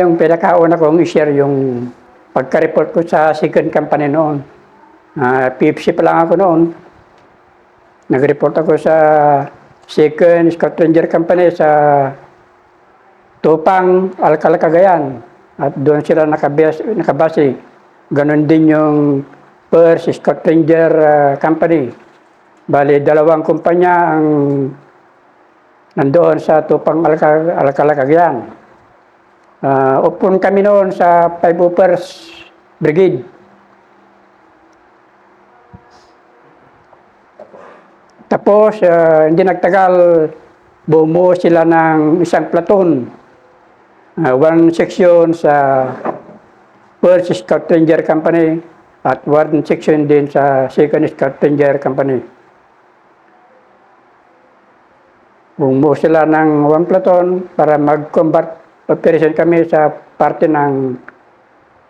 yung pinakauna kong i-share yung pagka-report ko sa second company noon. PFC pa lang ako noon. Nag-report ako sa second Scout Ranger Company sa Tupang, Alcala, Cagayan. At doon sila nakabase. Ganon din yung First Scout Ranger Company. Bali, dalawang kumpanya ang nandoon sa Tupang, Alcala, Cagayan. Upon kami noon sa 5 Uppers Brigade. Tapos, hindi nagtagal, bumuo sila ng isang platoon. One section sa First Scout Ranger Company at one section din sa Second Scout Ranger Company. Bumuo sila ng one platoon para mag-combat operation kami sa parte ng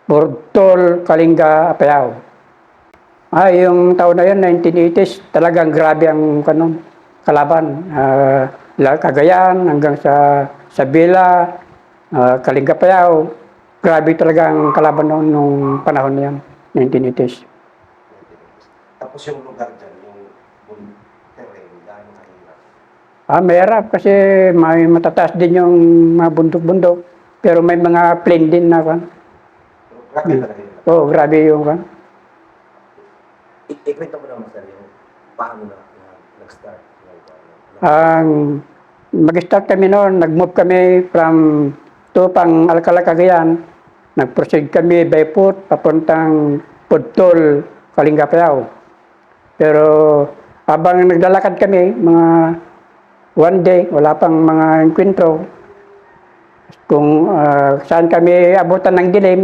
Bortol, Kalinga, Apayao. Yung taon na yun, 1980s, talagang grabe ang kalaban. Cagayan hanggang sa Sabila, Kalinga, Apayao. Grabe talaga ang kalaban noon nung panahon na yan, 1980s. Tapos yung lugar dyan, yung terrain, gaano kahirap? Mahirap kasi may matataas din yung mga bundok-bundok. Pero may mga plain din na kan. Grabe talaga yun. Oo, grabe yung kan. Ikwento mo naman sir, yung paano na nag-start? Mag-start kami noon, nag-move kami from Tupang, Alcala, Cagayan. Nag-proceed kami by foot papuntang Pudtol, Kalinga, Apayao. Pero habang naglalakad kami, mga one day, wala pang mga enkwentro. Kung saan kami abutan ng dilim,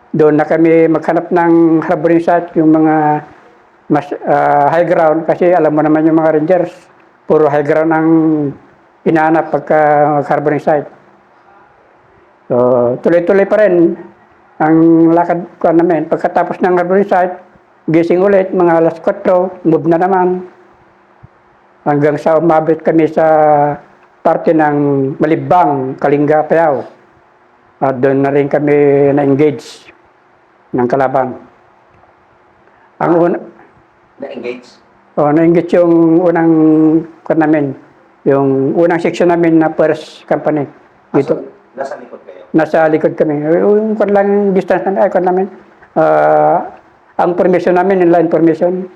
doon na kami maghanap ng harboring site, yung mga mas high ground, kasi alam mo naman yung mga rangers, puro high ground ang hinahanap pagka harboring site. So, tuloy-tuloy pa rin ang lakad ko namin. Pagkatapos ng harboring site, gising ulit, mga alas 4, move na naman. Hanggang sa umabot kami sa parte ng Malibang, Kalinga, Apayao. At doon na rin kami na-engage ng kalaban. Na-engage? Na-engage yung unang namin, yung unang section namin na First Company. Dito. Nasa likod kayo? Nasa likod kami. Yung lang distance namin. Ang formation namin, yung line formation.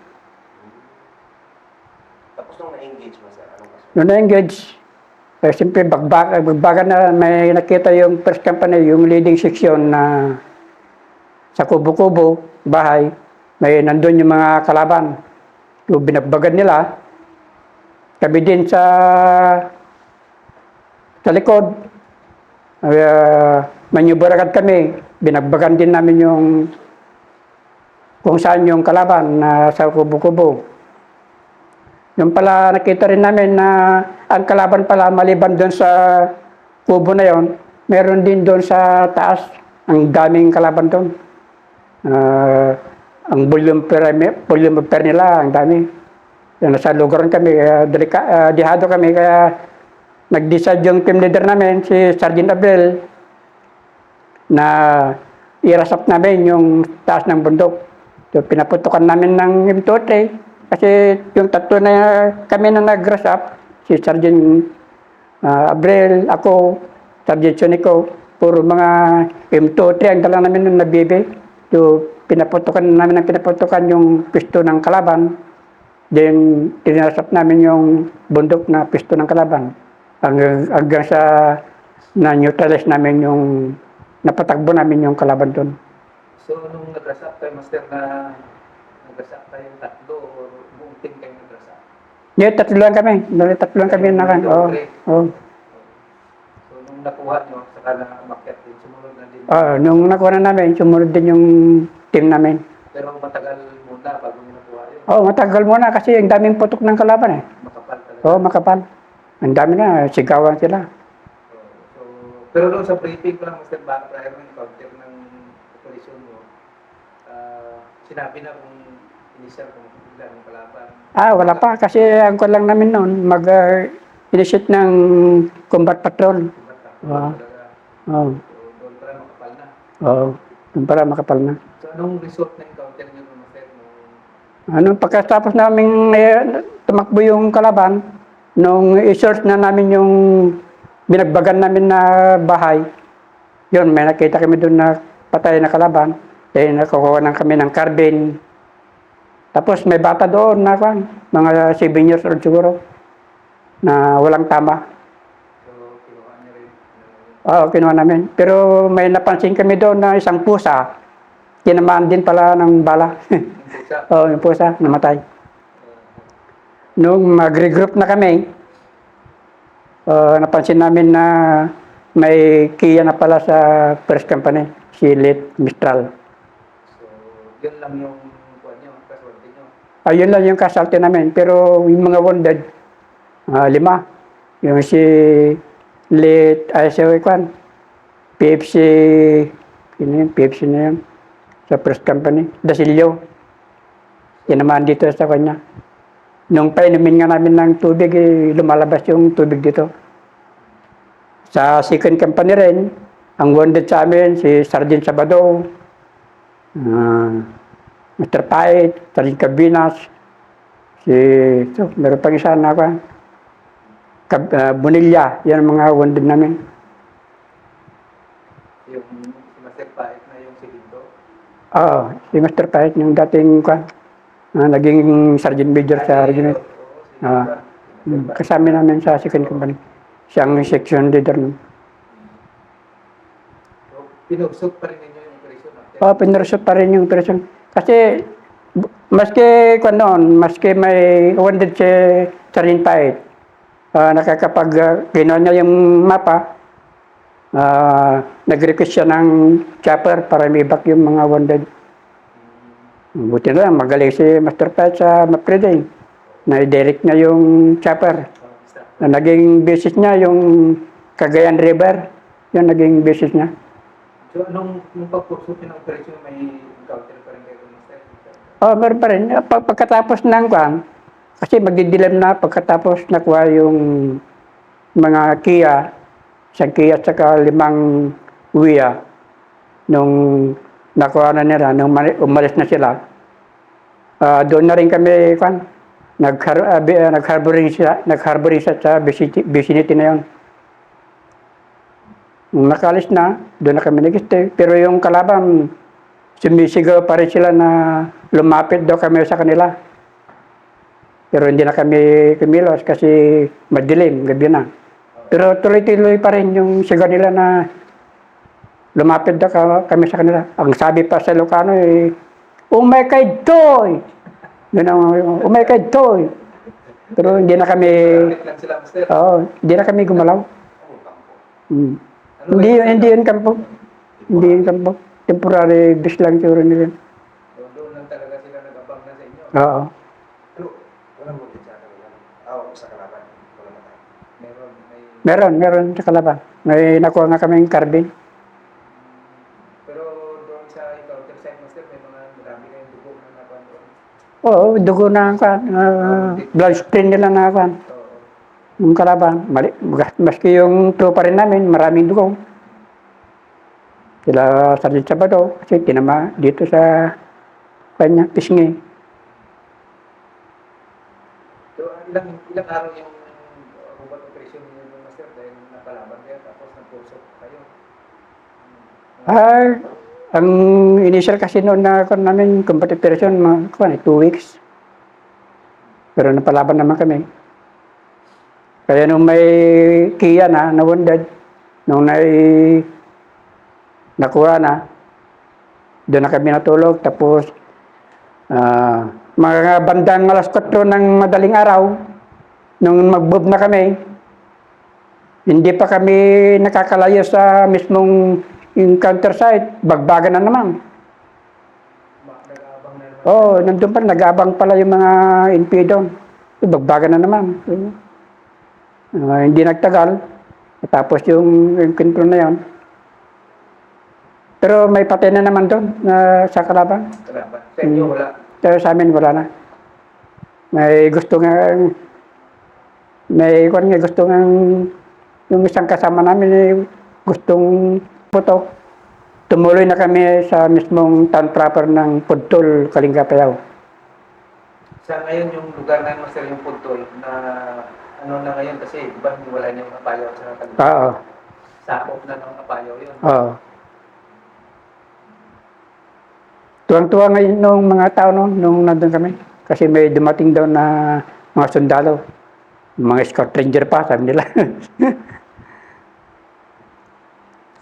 Tapos nung na-engage mo sir, anong kaso? Nung na-engage, siyempre bagbagan na may nakita yung First Company, yung leading section na sa kubo-kubo, bahay, may nandun yung mga kalaban. Yung binagbagan nila, kami din sa likod, maneuver agad kami, binagbagan din namin yung kung saan yung kalaban na sa kubo-kubo. Yung pala nakita rin namin na ang kalaban pala maliban doon sa kubo na yon, meron din doon sa taas, ang daming kalaban doon. Ang volume of pair nila, ang dami. Nasa lugar kami, dihado kami, kaya nag-decide yung team leader namin, si Sergeant Abel, na irasap namin yung taas ng bundok. So, pinaputukan namin ng M203, kasi yung tatlo na kami na nag-rasap, si Sergeant Abril, ako, Sergeant Sonico, puro mga M203 ang dala namin nung nabibi. So, pinaputukan yung pisto ng kalaban. Then, tinasap namin yung bundok na pisto ng kalaban. Hanggang sa na-neutralize namin yung, napatakbo namin yung kalaban doon. So, nung nag-rasap kayo, Master, na nag-rasap kayong tatlo o buong team kayo nag-rasap? Yeah, tatlo lang kami. Oo. So, nung nakuha nyo, saka na umakyat din, sumunod na din. Nung nakuha na namin, sumunod din yung team namin. Pero matagal muna bago nyo nakuha yun. Matagal muna kasi ang daming putok ng kalaban eh. Makapal talaga. Makapal. Ang dami na, sigawan sila. So, pero doon sa briefing ko lang, Master, baka prior ng encounter ng operation mo, sinabi na kung initial kung ilan ang kalaban. Wala pa kasi ang kwan lang namin noon, mag-initiate ng combat patrol. Talaga. Oo. So, doon Oo, yung para makapal na. So, anong result na encounter niyo po, Master? Pagkatapos namin tumakbo yung kalaban, nung i-search na namin yung binagbagan namin na bahay, yun, may nakita kami doon na patay na kalaban. Nakukuha na kami ng carbine. Tapos may bata doon na mga 7 years old siguro, na walang tama. So, kinuha niyo rin. Oo, kinuha namin. Pero may napansin kami doon na isang pusa, tinamaan din pala ng bala. Yung pusa. Oo, yung pusa, namatay. Nung mag-regroup na kami, napansin namin na may Kia na pala sa first company, si Lit Mistral. So, yun lang yung kuha niyo, casualty niyo. Ayun lang yung kasalte namin. Pero yung mga wounded, 5. Yung si Lit, si Kwan, PFC, PFC na yun, sa first company, Dasilio. Tinamaan dito sa kanya. Nung painumin nga namin ng tubig, lumalabas yung tubig dito. Sa second company rin, ang wounded sa amin, si Sergeant Sabado, Mr. Pait, Sergeant Cabinas, meron pang isa na Bonilla, yan ang mga wounded namin. Yung si Master Pait na yung silinto. Oo, si Mr. Pait, yung dating naging Sergeant Major sa regiment. Kasama namin sa second company. Siyang section leader nun. So, pinusok pa rin ninyo yung operation after? Oo, pinurusot pa rin yung operasyon. Kasi, maski may wounded si Sergeant Pait, nakakapag ginawa niya yung mapa, nag-request siya ng chopper para may back yung mga wounded. Buti na lang, magaling si Master Pait sa map-reading. Na-direct na yung chopper. Naging basis niya yung Cagayan River. Yun naging basis niya. So, nung pagpusok ng operation, may encounter pa rin kayo, Master? Meron pa rin. Pagkatapos ng kasi magdidilim na pagkatapos nakuha yung mga Kia, isang Kia at saka 5 Wia, nung nakuha na nila, nung umalis na sila, doon na rin kami, nag-harboring sa vicinity na yun. Nung nakalis na, doon na kami nag-stay. Pero yung kalaban, sumisigaw pa rin sila na lumapit daw kami sa kanila. Pero hindi na kami kumilos kasi madilim, gabi na. Pero tuloy-tuloy pa rin yung sigaw nila na lumapit daw kami sa kanila. Ang sabi pa sa Ilocano umekay toy! Umekay toy! Pero hindi na kami, Lang sila, Master. hindi na kami gumalaw. Ano Hindi yun kampo. Hindi yun kampo. Temporary base lang siguro nila. doon lang talaga sila nag-abang na sa inyo? Oo. Pero, walang wounded sa kanila. Sa kalaban. Walang matay. Meron sa kalaban. May nakuha nga kaming carbine. Pero doon sa encounter site, Master, may mga marami kayong dugo na nakuha doon. Oo, dugo na blood stain nila na Oo. yung kalaban. Maski yung tropa rin namin, maraming dugo. Sila Sergeant Sabado, kasi tinama dito sa kanya, pisngi. So, ilang araw yung robot operation ninyo, Master, dahil napalaban kayo, tapos napusok kayo? Ang initial kasi noon na namin, combat operation, 2 weeks. Pero napalaban naman kami. Kaya nung may Kia na wounded, nung nakuha na, doon na kami natulog. Tapos, mga bandang alas 4 ng madaling araw, nung mag-move na kami, hindi pa kami nakakalayo sa mismong encounter site, bagbagan na naman. Nag-aabang na naman. Oo, nandun pa, nag-abang pala yung mga NP doon. Bagbagan na naman. Hindi nagtagal. Tapos yung encounter na yun. Pero may patay na naman doon sa kalaban. Kalaban. Sa inyo, wala. Pero sa amin, wala na. May gusto nga yung isang kasama namin gustong putok. tumuloy na kami sa mismong town proper ng Pudtol, Kalinga, Apayao. Sa ngayon yung lugar na Master yung Pudtol na ano na ngayon kasi di ba wala na yung Apayao sa Kalinga. Oo. Sakop na ng Apayao yun. Oo. Tuwang-tuwa ngayon nung mga tao nung nandun kami. Kasi may dumating daw na mga sundalo. Mga scout ranger pa, sabi nila.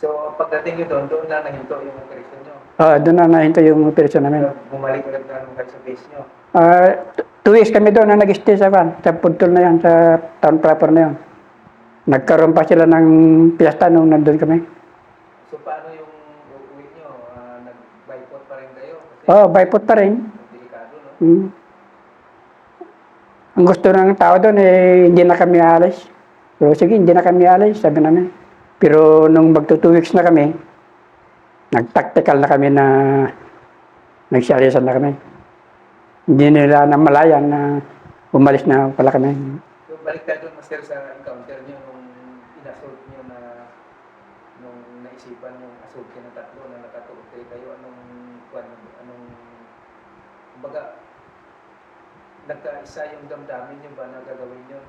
So pagdating nyo doon na nahinto yung operation nyo. Doon na nahinto yung operasyon namin. Bumalik ulit na naman kayo sa base nyo. 2 weeks kami doon na nag-stay sa Pudtol na yan, sa town proper na yan. Nagkaroon pa sila ng piyesta nung nandun kami. So paano yung uuwi nyo? Nag-bypot pa rin kayo? Kasi Bypot pa rin. delikado, no? Ang gusto ng tao doon hindi na kami alis. So sige, hindi na kami alis, sabi namin. Pero nung magto 2 weeks na kami, nag-tactical na kami na nagsialisan na kami. Hindi nila namalayan na umalis na pala kami. So balik tayo doon, Master, sa encounter nyo nung inassault nyo na nung naisipan yung assault ng tatlo na nakatuotay kayo. Kumbaga, nagkaisa yung damdamin nyo ba na gagawin nyo?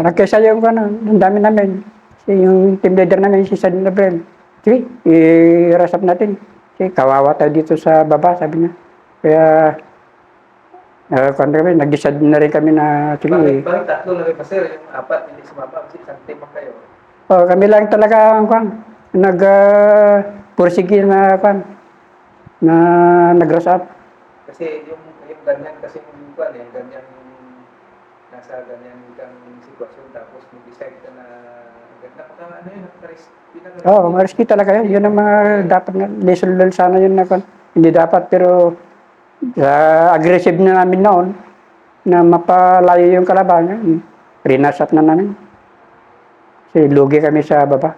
Nagkesa yung ang dami namin. Yung team leader namin, si San Gabriel. Sige, i-rasap natin. Sige, kawawa tayo dito sa baba, sabi niya. Kaya, nag-decide na rin kami na, sige. Bakit tatlo lang kayo, Master? Yung apat, hindi sumama. Kasi isang team kayo. Kami lang talaga nag-pursige na, na nag-rasap. Kasi yung ganyan kasi yung ganyan nasa ganyan kang sitwasyon tapos mag-decide ka na napaka-risky na. Mariski talaga yun. Yun ang mga dapat nga. Lesson learned sana yun na hindi dapat, pero sa aggressive na namin noon, na mapalayo yung kalaban, rinasap na namin. Kasi lugi kami sa baba.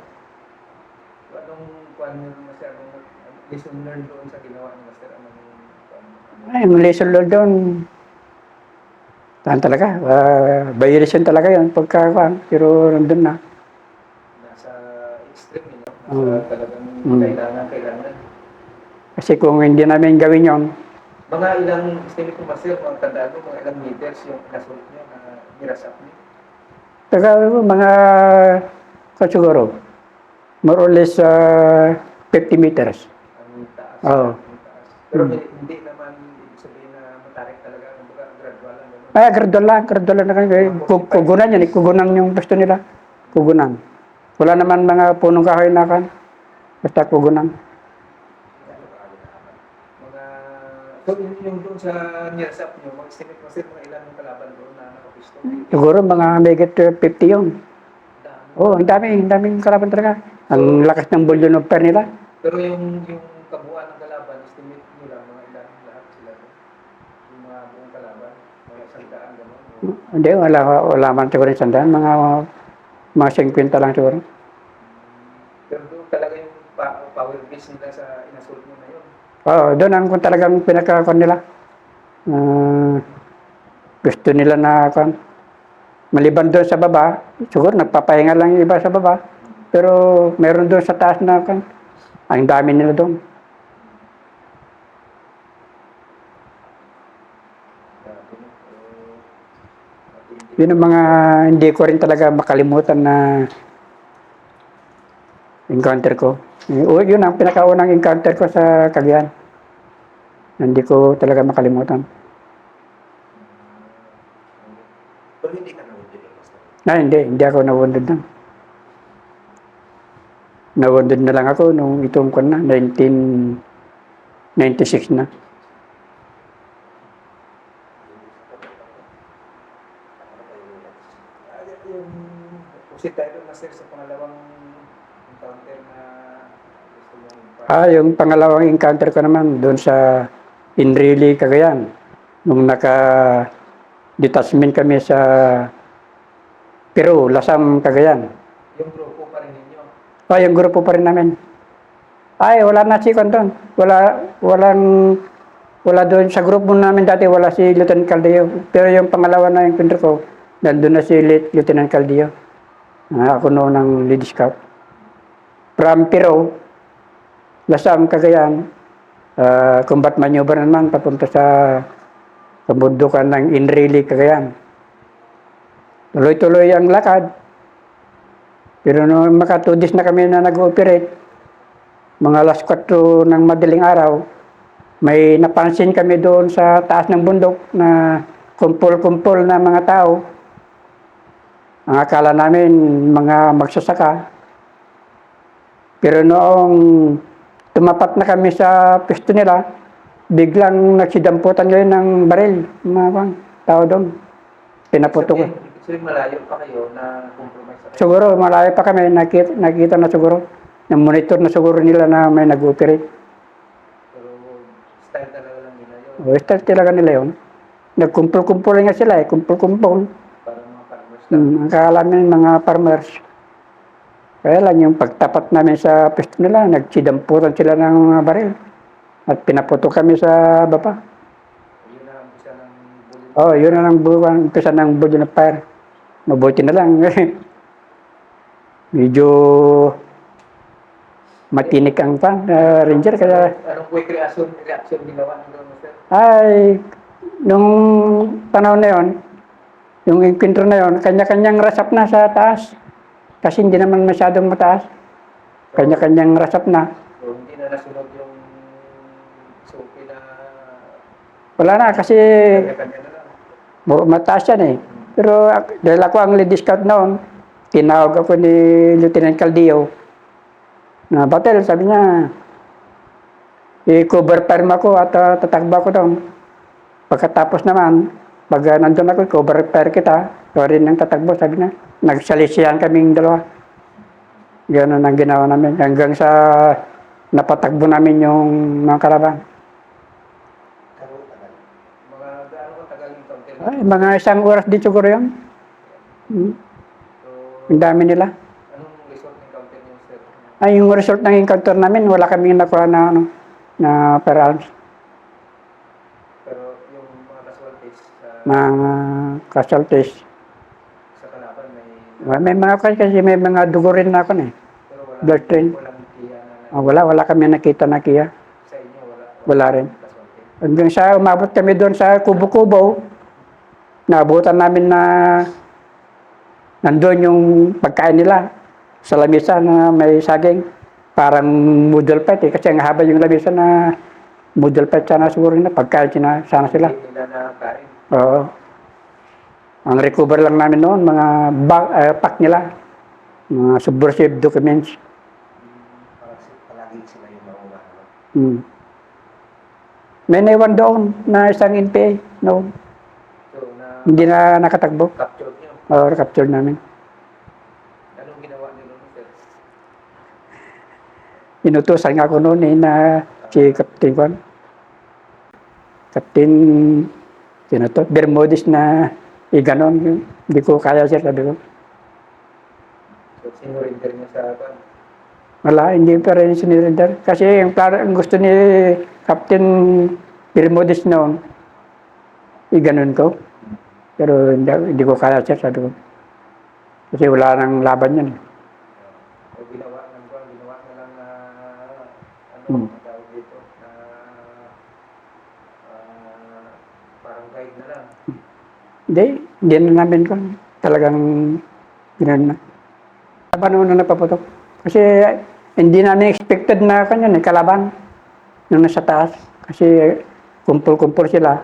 Anong lesson learned doon sa ginawa ni Master? Yung lesson learned doon, talaga, violation talaga yun, pero nandun na. Nasa extreme, nasa talagang kailangan. Kasi kung hindi namin gawin yun, mga ilang estimate ko, Master, mga tandaan mo, mga ilang meters yung nasult nyo na nirasap nyo? mga siguro, more or less 50 meters. Ang taas. Oo. Ang taas. Pero hindi naman ibig sabihin na matarik talaga, kumbaga gradual lang. Gradual lang na kami. Kugunan yan, kugunan yung gusto nila. Kugunan. Wala naman mga punong kahoy na basta kugunan. So yung doon sa nirasap nyo, mag-estimate Master, mga ilan yung kalaban doon na nakapisto? Siguro mga megit 50 yun. Ang daming kalaban talaga. Ang lakas ng volume of fire nila. Pero yung kabuuan ng kalaban, estimate nyo lang mga ilan lahat sila doon? Yung mga buong kalaban, mga 100 gano'n? Hindi, wala man siguro yung sandaan. Mga 50 lang siguro. Pero doon talaga yung power base nila sa inassault nyo na yun. Doon ang talagang pinaka nila. Gusto nila na maliban doon sa baba, siguro nagpapahinga lang yung iba sa baba. Pero meron doon sa taas na ang dami nila doon. Yun ang mga hindi ko rin talaga makalimutan na encounter ko. Yun ang pinakaunang encounter ko sa Cagayan. Hindi ko talaga makalimutan. Pero hindi ka nawundid ng Master? Hindi ako nawundid na. Nawundid na lang ako nung itong 1996 na. Proceed tayo doon, Master, sa pangalawang encounter na gusto mong Yung pangalawang encounter ko naman doon sa Inrili, Cagayan. Nung naka-detachment kami sa Peru, Lasam, Cagayan. yung grupo pa rin ninyo? Yung grupo pa rin namin. Wala na si doon. Wala doon sa grupo namin dati, wala si Lieutenant Caldillo. Pero yung pangalawa na encounter ko, nandun na si Lieutenant Caldillo. Ako noon ang lead scout. From Peru, Lasam, Cagayan, combat maneuver naman papunta sa kabundukan ng Inrili, Cagayan. Tuloy-tuloy ang lakad. Pero nung maka 2 days na kami na nag-ooperate, mga alas 4 ng madaling araw, may napansin kami doon sa taas ng bundok na kumpol-kumpol na mga tao. Ang akala namin mga magsasaka. Pero noong tumapat na kami sa pwesto nila, biglang nagsidamputan ngayon ng baril, mga tao doon. Pinaputo ko. So, malayo pa kayo na compromise sa kayo? Siguro, malayo pa kami, nakita na siguro. Na-monitor na siguro nila na may nag-operate. Pero style talaga lang nila yun. O, start talaga nila yun. Nagkumpul-kumpul nga sila kumpul-kumpul. Para mga farmers lang. Ang akala namin mga farmers. Kaya lang yung pagtapat namin sa pwesto nila, nagsidamputan sila ng mga baril. At pinaputo kami sa baba. Yun na ang isa ng bullet. Oh, yun na ang umpisa ng bullet of fire. Mabuti na lang. Medyo matinik ang ranger. Kaya, Anong quick reaction ginawa nyo doon, sir? ay, nung panahon na yon, yung encounter na yon, kanya-kanyang rasap na sa taas. Kasi hindi naman masyadong mataas. Kanya-kanyang rasap na. So, hindi na nasunod yung SOP na Wala na kasi kanya-kanya na lang. mataas yan eh. Pero dahil ako ang lead scout noon, tinawag ako ni Lieutenant Caldillo na Batel, sabi niya, i-cover fire mo ako at tatakbo ako doon. Pagkatapos naman, pag nandun ako, cover fire kita, ikaw rin ang tatakbo, sabi niya. Nagsalisihan kaming dalawa. Ganoon ang ginawa namin. Hanggang sa napatakbo namin yung mga kalaban. Kano tagal? Mga gaano katagal yung counter? Ay, mga 1 oras din siguro yun. So, Ang dami nila. anong result ng counter niyo, sir? Ay, yung result ng encounter namin, wala kaming nakuha na, na firearms. Pero yung mga casualties Mga casualties. sa kalaban May mga kasi may mga dugo rin na ako na eh. pero Blood train. walang tiya na Wala kami nakita na kiya. sa inyo, Wala rin. casualty. Hanggang sa umabot kami doon sa Kubo-Kubo, naabutan namin na nandun yung pagkain nila sa lamisa na may saging. Parang model pet eh. Kasi ang haba yung lamisa na model pet sana siguro na pagkain sana sila. Hindi nila na kain. Oo. Ang recover lang namin noon, mga pack nila. Mga subversive documents. Palagi sila yung mauna. May naiwan doon na isang NPA noon. So, na Hindi na nakatakbo. capture nyo. Oo, capture namin. Anong ginawa nyo nun, sir? Inutusan nga ako noon eh, na si Captain Juan. Captain, sino to? Bermudez na ganon. Hindi ko kaya sir, sabi ko. So, sinurinder nyo sa ban. Wala, hindi pa rin sinirender. Kasi ang gusto ni Captain Bermudez noon, ganon ko. Pero hindi ko kaya sir, sabi ko. Kasi wala nang laban yan. O ginawa na lang na ano, Hmm. ang tawag dito, na parang guide na lang. Hindi na namin ko. Talagang gano'n na. Paano na napaputok? Kasi hindi namin expected na kanyan kalaban nung nasa taas. Kasi kumpul-kumpul sila.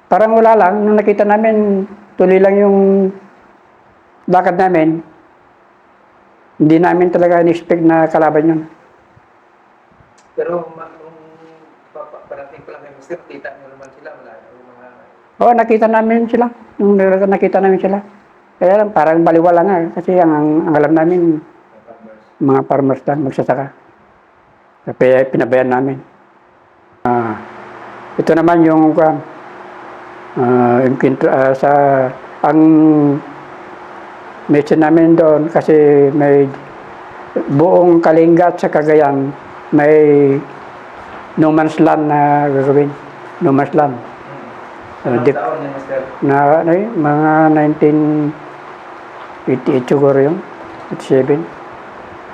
Parang wala lang. Nung nakita namin, tuloy lang yung lakad namin. Hindi namin talaga in-expect na kalaban yun. Pero nung parating pa lang kay Mr. Kita nyo naman sila, wala yung mga Oo, nakita namin sila. Nung nakita namin sila. Kaya lang, parang baliwala nga. Kasi ang alam namin, farmers. mga farmers lang, magsasaka. Kaya pinabayan namin. Ito naman yung ang mission namin doon kasi may buong Kalinga at sa Cagayan may no man's land na gagawin. No man's land. Anong Dik- taon niya, Mr.? Mga 1988 siguro yun. 87.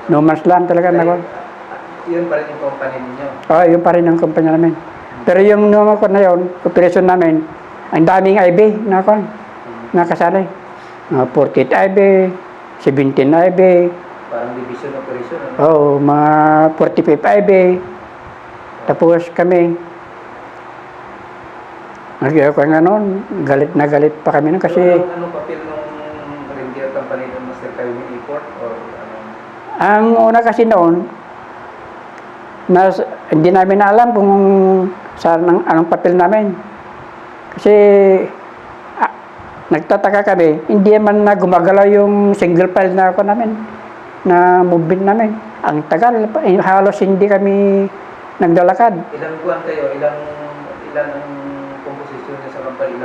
No man's land talaga na. yun pa rin yung company ninyo. Yun pa rin ang kumpanya namin. Pero yung nung ako na yun, operasyon namin, ang daming IB na ako, nakasali. 48 IB, 17 IB, Parang division operation. Ano? mga 45 IB. Tapos kami, ako nga noon, galit na galit pa kami nun kasi Anong papel nung reindeer company ng Master Kaiwin Import or ano? ang una kasi noon, hindi namin alam kung saan anong papel namin. Kasi nagtataka kami, hindi man na gumagalaw yung single file na ako namin, na movement namin. Ang tagal, halos hindi kami naglalakad. Ilang buwan kayo? Ilang ang composition niya sa company?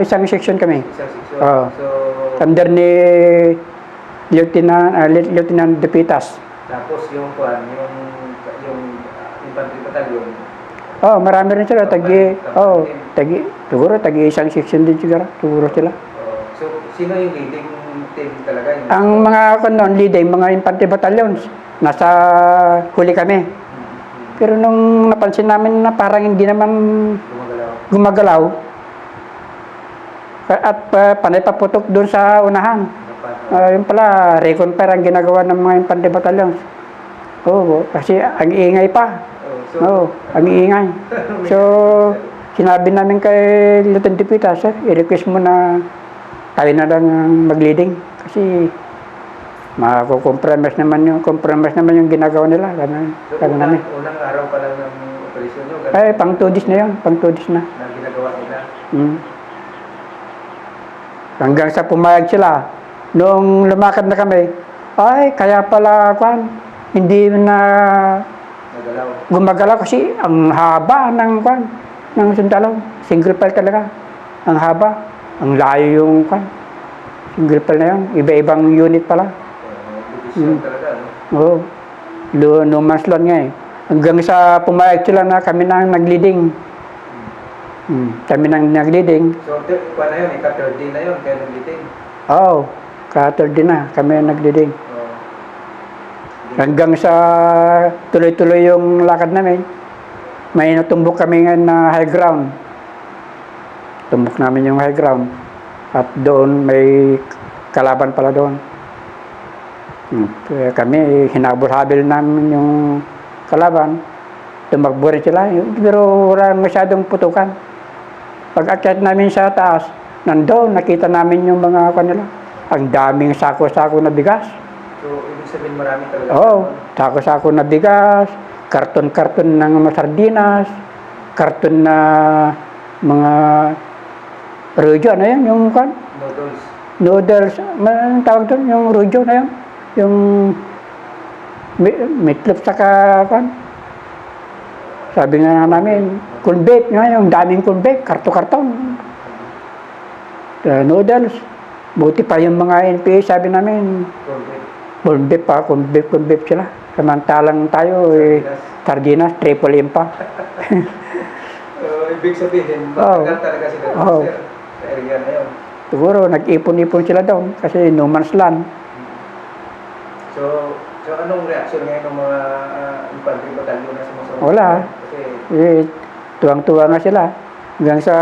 Isang section kami. Isang section? Oo. So, Under ni Lieutenant De Pitas. tapos yung infantry battalion, Marami rin sila. Siguro isang section din siguro sila. so sino yung leading team talaga? Ang mga noon, leading, mga infantry battalions, nasa huli kami. Pero nung napansin namin na parang hindi naman gumagalaw, at panay paputok doon sa unahan. Yun pala, reconfire ang ginagawa ng mga infantry battalions. Kasi ang ingay pa. Ang ingay. So, sinabi namin kay Lieutenant Dipita, sir, i-request mo na tayo na lang mag-leading. Kasi compromise naman yung ginagawa nila. Ganun namin. Unang araw pa lang ng operasyon nyo? Pang 2 days na yun. Pang 2 days na. Na ginagawa nila? Hanggang sa pumayag sila. Nung lumakad na kami, kaya pala, hindi na gumagalaw kasi ang haba ng sundalo. Single file talaga. Ang haba. Ang layo yung single file na yun. Iba-ibang unit pala. Division talaga, no? No man's land nga eh. Hanggang sa pumayag sila na kami nang nag-leading. Kami nang nag-leading. So, na yun, ika-third day na yun, kaya nag-leading? Ka-third day na kami nag-leading. Hanggang sa tuloy-tuloy yung lakad namin, may natumbok kami na high ground. Tumbok namin yung high ground. At doon may kalaban pala doon. Kami, hinabol-habil namin yung kalaban. Tumakbo rin sila. Pero wala masyadong putukan. Pag-akyat namin sa taas, nandoon, nakita namin yung mga kanila. Ang daming sako-sako na bigas. So, ibig sabihin marami talaga? Sako-sako na bigas, karton-karton ng mga sardinas, karton na mga rojo, ano yan, yung noodles, ang tawag doon, yung rojo na yan, yung meatloaf saka sabi nga namin, corn beef, yung daming corn beef, karton-karton, noodles, buti pa yung mga NPA, sabi namin, corn beef sila. Samantalang tayo, sardinas, triple M pa. Ibig sabihin, matagal talaga sila sir, sa area na yun. Siguro, nag-ipon-ipon sila doon kasi no man's land. So anong reaksyon ngayon ng mga infantry battalion na sumusunod? Wala. Kasi Tuwang-tuwa nga sila. Hanggang sa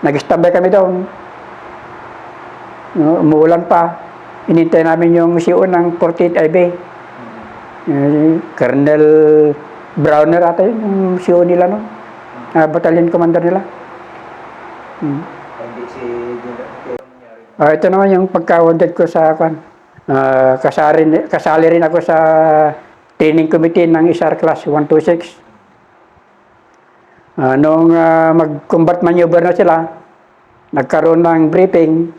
nag-standby kami doon. Umuulan pa. Inintay namin yung CO ng 48 IB. Colonel Browner ata yun, yung CO nila, no? Battalion commander nila. hindi si nangyari. Ito naman yung pagka-wounded ko sa kasali rin ako sa training committee ng SR Class 126. Nung mag-combat maneuver na sila, nagkaroon ng briefing.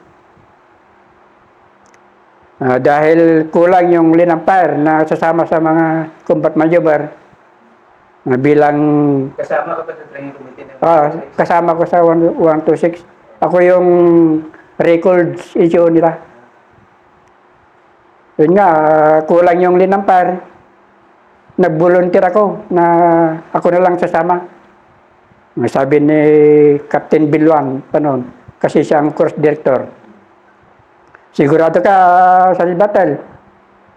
Dahil kulang yung line of fire na sasama sa mga combat maneuver, bilang Kasama ka ba sa training committee ng kasama ko sa 126. Ako yung records issue nila. Yun nga, kulang yung line of fire. Nag-volunteer ako na ako na lang sasama. Sabi ni Captain Bilwan, kasi siya ang course director. Sigurado ka sa battle.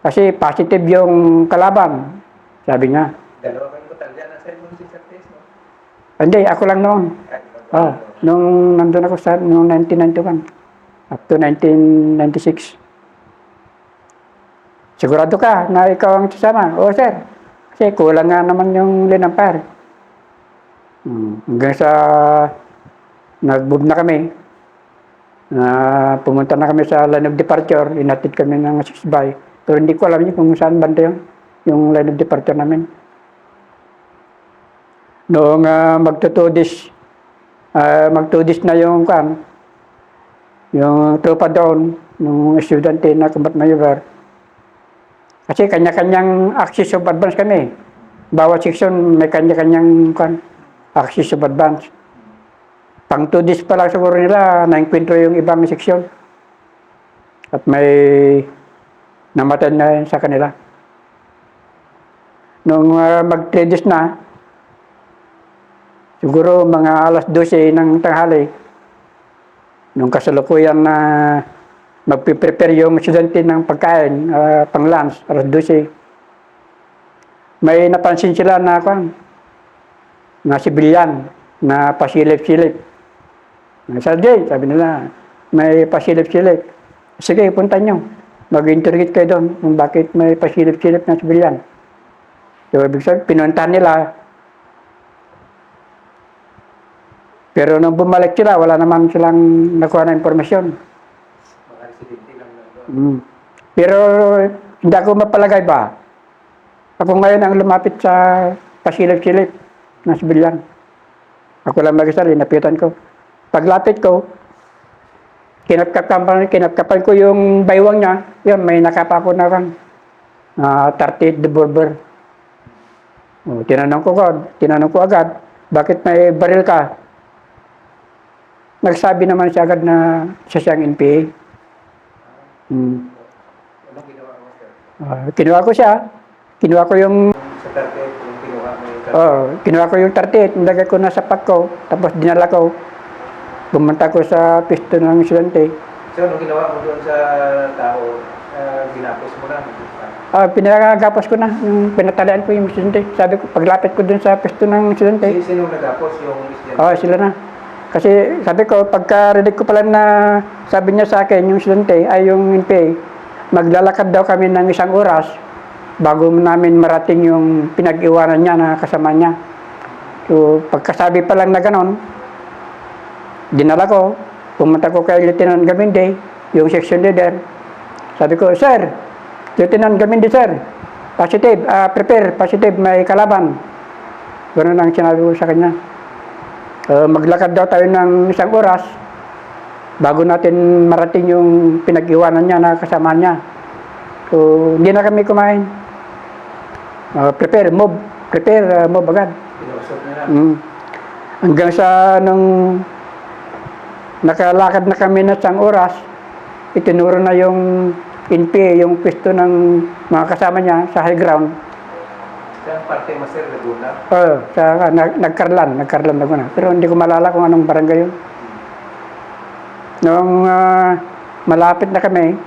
Kasi positive yung kalaban, sabi niya. Dalawa kayong total dyan. Nasa mo si Sir Tess, no? Hindi, ako lang noon. Oh, nung nandun ako sa noong 1991 up to 1996. Sigurado ka na ikaw ang sasama? Oo, sir. Kasi kulang nga naman yung linampar. Hanggang sa nag-move na kami. Pumunta na kami sa line of departure. Inatid kami ng 6 by. Pero hindi ko alam kung saan banda yung line of departure namin. Noong magto-2 days na yung tropa doon, nung estudyante na combat maneuver. Kasi kanya-kanyang axis of advance kami. Bawat section may kanya-kanyang axis of advance. Pang 2 days pa lang siguro nila, na-encuentro yung ibang section. At may namatay na sa kanila. Nung mag 3 days na, siguro mga alas 12 ng tanghali, nung kasalukuyan na magpiprepare yung estudyante ng pagkain, pang lunch, alas 12, may napansin sila na sibilyan, na pasilip-silip. Sergeant, sabi nila, may pasilip-silip. Sige, punta nyo. Mag-interrogate kayo doon kung bakit may pasilip-silip na sibilyan. So, ibig sabihin, pinuntahan nila. Pero nung bumalik sila, wala naman silang nakuha na impormasyon. Mga residente lang na doon. Pero hindi ako mapalagay ba? Ako ngayon ang lumapit sa pasilip-silip na sibilyan. Ako lang mag-isa, linapitan ko. Paglapit ko, kinapkapan ko yung baywang niya. Yun, may nakapa ko na 38 revolver. Tinanong ko agad, bakit may baril ka? Nagsabi naman siya agad na siya siyang NPA. Anong ginawa mo, sir? Kinuha ko siya. Kinuha ko yung Sa target, yung kinuha mo yung kinuha ko yung 38, nilagay ko na sa pack ko, tapos dinala ko. Pumunta ko sa pisto ng estudyante. So, anong ginawa mo doon sa tao? Ginapos mo na? Pinagagapos ko na, yung pinatalian ko yung estudyante. Sabi ko, paglapit ko dun sa pisto ng estudyante, Sino nagapos yung estudyante? sila na. Kasi sabi ko, pagka-ready ko pala na sabi niya sa akin, yung estudyante, ay yung NPA, maglalakad daw kami ng 1 oras bago namin marating yung pinag-iwanan niya na kasama niya. So, pagkasabi pa lang na ganon, dinala ko, pumunta ko kay Lieutenant Gaminde, yung section leader. Sabi ko, Sir, Lieutenant Gaminde, sir, positive, prepare, positive, may kalaban. Ganun ang sinabi ko sa kanya. Maglakad daw tayo ng 1 oras bago natin marating yung pinag-iwanan niya na kasama niya. So, hindi na kami kumain. Prepare, move agad. Pinusok niya na. Hanggang sa nung nakalakad na kami na 1 oras, itinuro na yung NPA, yung pwesto ng mga kasama niya sa high ground. Saan parte, Master, Laguna? Nagkarlan Laguna. Pero hindi ko malala kung anong barangay yun. Nung malapit na kami,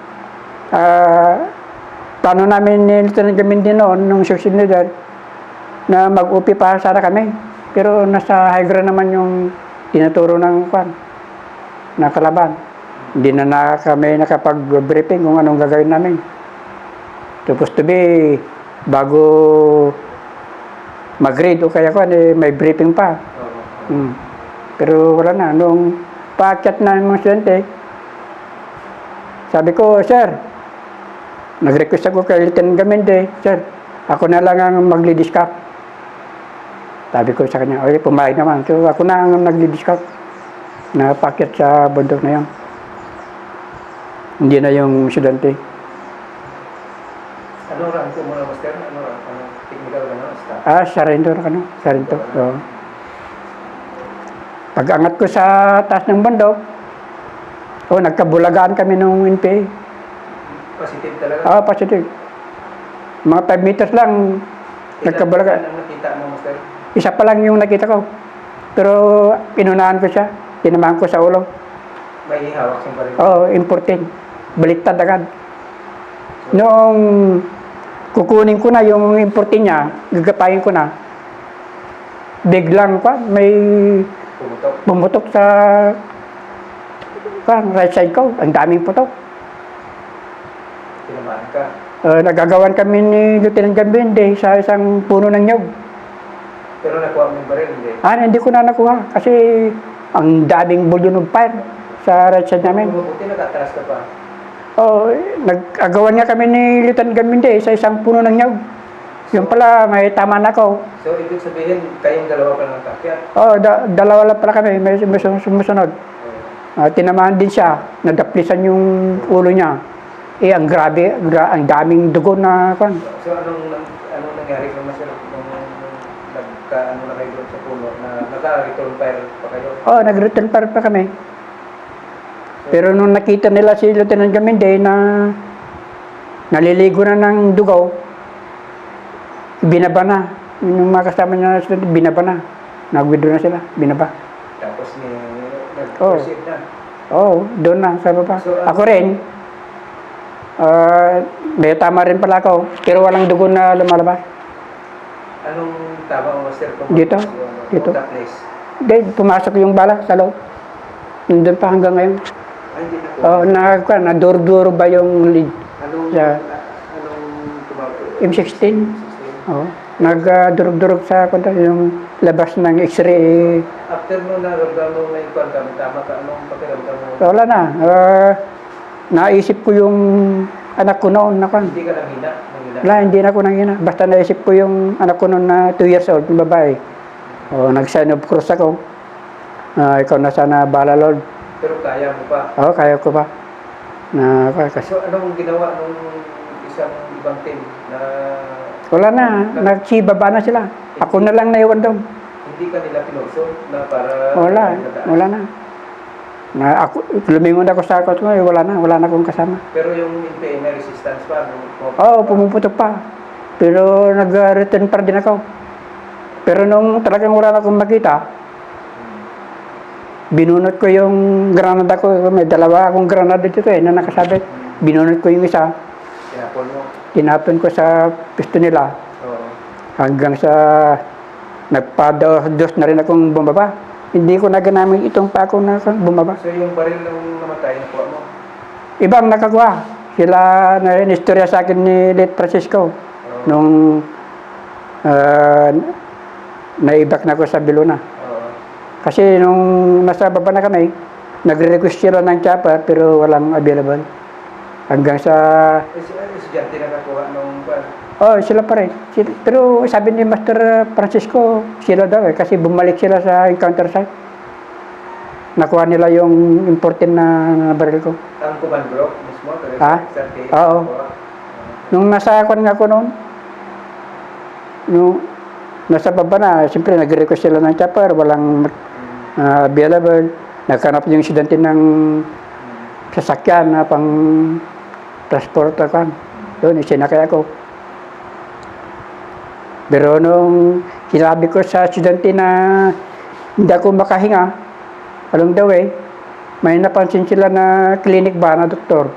plano namin ni Lieutenant Gaminde noon, nung section leader, na mag-upi pa sana kami. Pero nasa high ground naman yung tinuturo ng na kalaban. Hindi na kami nakapag-briefing kung anong gagawin namin. Supposed to be, bago mag-grade o kaya may briefing pa. Pero wala na. Nung paakyat na yung mga estudyante, sabi ko, Sir, nag-request ako kay Lieutenant Gaminde, Sir, ako na lang ang mag-lead scout. Sabi ko sa kanya, okay, pumayag naman. So ako na ang nag-lead scout na paakyat sa bundok na yun. Hindi na yung estudyante. Ano rank ko muna, Master? Anong technical ka na? Staff? Sarento. Oo. Pag-angat ko sa taas ng bundok, nagkabulagaan kami nung NPA. Positive talaga? Positive. Mga 5 meters lang, nagkabulagaan. Ilan ang nakita mo, Master? Isa pa lang yung nakita ko. Pero inunahan ko siya. Tinamaan ko sa ulo. May hawak siyang baril? Important. Baliktad agad. Noong kukunin ko na yung importin niya, gagapain ko na, biglang pa, may Pumutok. bumutok sa right side ko. Ang daming putok. Tinamaan ka. Nagagawan kami ni Lieutenant Gambinde sa isang puno ng nyog. Pero nakuha mo yung baril, hindi. Hindi ko na nakuha kasi ang daming bulyon of fire sa right side namin. Buti nakataras ka pa. Nag-agawan nga kami ni Lieutenant Gambinde sa isang puno ng nyog. Yung pala, may tama na ako. So, ibig sabihin, kayong dalawa pa lang kakyat. Dalawa lang pala kami, may sumusunod. Tinamaan din siya, nadaplisan yung ulo niya. Ang grabe, ang daming dugo na kan. So, anong nangyari kung nasa nung nagka-ano na kayo doon sa puno na naka-return fire pa kayo? Nag-return fire pa kami. Pero nung nakita nila si Lieutenant Gambinde na naliligo na ng dugaw, binaba na. Yung mga kasama niya, binaba na. Nag-withdraw na sila, binaba. Tapos nag-proceed na. Doon na sa baba. So, Ako rin, may tama rin pala ako, pero walang dugo na lumalabas. Anong tama mo, Master? Dito. That place? Pumasok yung bala sa loob. Nandun pa hanggang ngayon. Hindi na po. Naduro ba yung lead? Anong tumawag? M16. Nagdurog-durog sa yung labas ng x-ray. After mo naramdaman mo may kwan ka, tama ka, anong pakiramdam mo? Wala na. Naisip ko yung anak ko noon na kan. Hindi ka nanghina? Wala, hindi na ako nanghina. Basta naisip ko yung anak ko noon na 2 years old, yung babae. Nag-sign of cross ako. Ikaw na sana bahala, Lord. Pero kaya mo pa? Kaya ko pa. Kasi So, anong ginawa nung isang ibang team na wala na, nagsibaba na sila. Ako na lang naiwan doon. hindi ka nila pinusok na para... Wala na. Lumingon ako sa kotse ko, wala na akong kasama. Pero yung NPA may resistance pa? Pumuputok pa. Pero nag-return pa din ako. Pero nung talagang wala na akong makita, binunot ko yung granada ko. May dalawa akong granada dito na nakasabit. Binunot ko yung isa. Tinapon mo? Tinapon ko sa pisto nila. Hanggang sa nagpa-dos na rin akong bumaba. Hindi ko na ginamit itong pako na bumaba. So yung baril nung namatay, nakuha mo? Ibang nakakuha. Sila na inistorya sa akin ni Late Francisco. Nung naibak na ako sa Bilona. Kasi nung nasa baba na kami, nagre-request sila ng chopper pero walang available. Hanggang sa... Estudyante na nakuha nung ban? Sila pa rin. Pero sabi ni Master Francisco, sila daw kasi bumalik sila sa encounter site. Nakuha nila yung important na baril ko. Ang command block mismo? Oo. Nung nasa kwan nga ko noon, nung nasa baba na, siyempre nag-request sila ng chopper, walang available. Nagkanap yung estudyante ng sasakyan na pang transporter kan. Doon, isinakay ako. Pero nung sinabi ko sa estudyante na hindi ako makahinga, along the way, may napansin sila na clinic ba na doktor.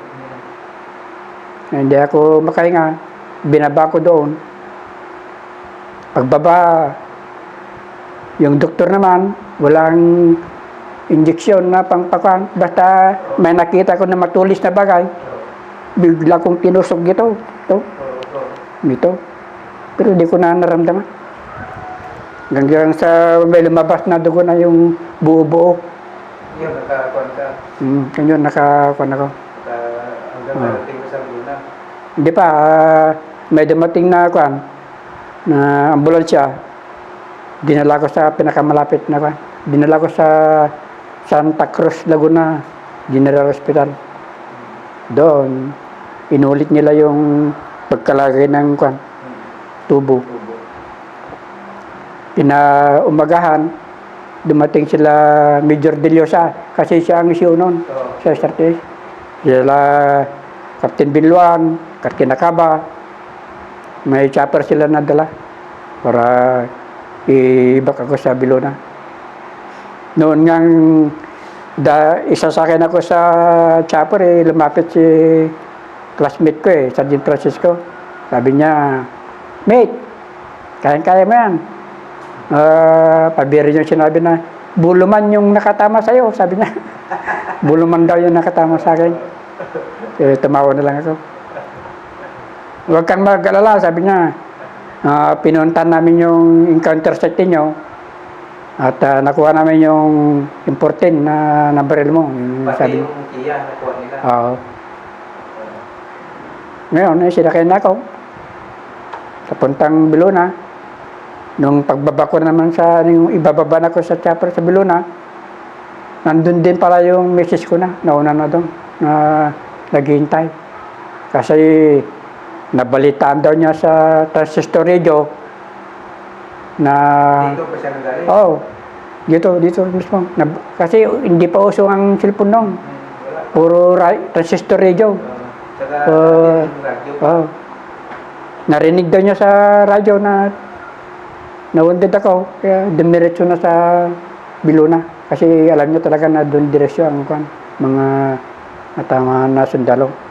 Hindi ako makahinga, binaba ko doon. Pagbaba, yung doktor naman, walang injeksyon na pangpakan. Basta may nakita ko na matulis na bagay, bigla kong tinusok gito. Gito. Pero hindi ko na naramdaman. Hanggang sa may lumabas na dugo na yung buo-buo. Yun, nakakuan ka? Yun, nakakuan ako. Hanggang narating ka sa Luna? Hindi pa, may dumating na kuan, na ambulansya. Dinala ko sa pinakamalapit na kuan. Dinala ko sa Santa Cruz, Laguna General Hospital. Doon, inulit nila yung pagkalagay ng kuan, tubo. Pinaumagahan, dumating sila Major Deliosa kasi siya ang siyo noon sa SRT. Sila Captain Bilwan, Captain Nakaba, may chopper sila nadala para ibak ako sa Bilona. Noon ngang isasakay ako sa chopper, lumapit si classmate ko Sergeant Francisco. Sabi niya, mate, kaya mo yan. Pabiri yung sinabi na, buluman yung nakatama sa'yo, sabi niya. Buluman daw yung nakatama sa akin. Tumawa na lang ako. Huwag kang mag-alala, sabi niya. Pinuntan namin yung encounter site niyo at nakuha namin yung important na baril mo. Yung Pati sabi yung Kia, nakuha nila. Oo. Ngayon, sinakay na ako. Papuntang Biluna. Nung pagbaba ko naman yung ibababa na ko sa chopper sa Biluna, nandun din pala yung message ko nauna na doon, na naghihintay. Kasi nabalitaan daw niya sa transistor radio na... Dito pa siya nagaling? Oo. Dito mismo. Kasi hindi pa uso ang cellphone noon. Wala. Puro transistor radio. Saka yung radyo. Oh. Narinig daw niya sa radyo na nawundid ako, kaya dumiretso na sa Biluna. Kasi alam niyo talaga na doon direksyon ang mga natama na sundalo.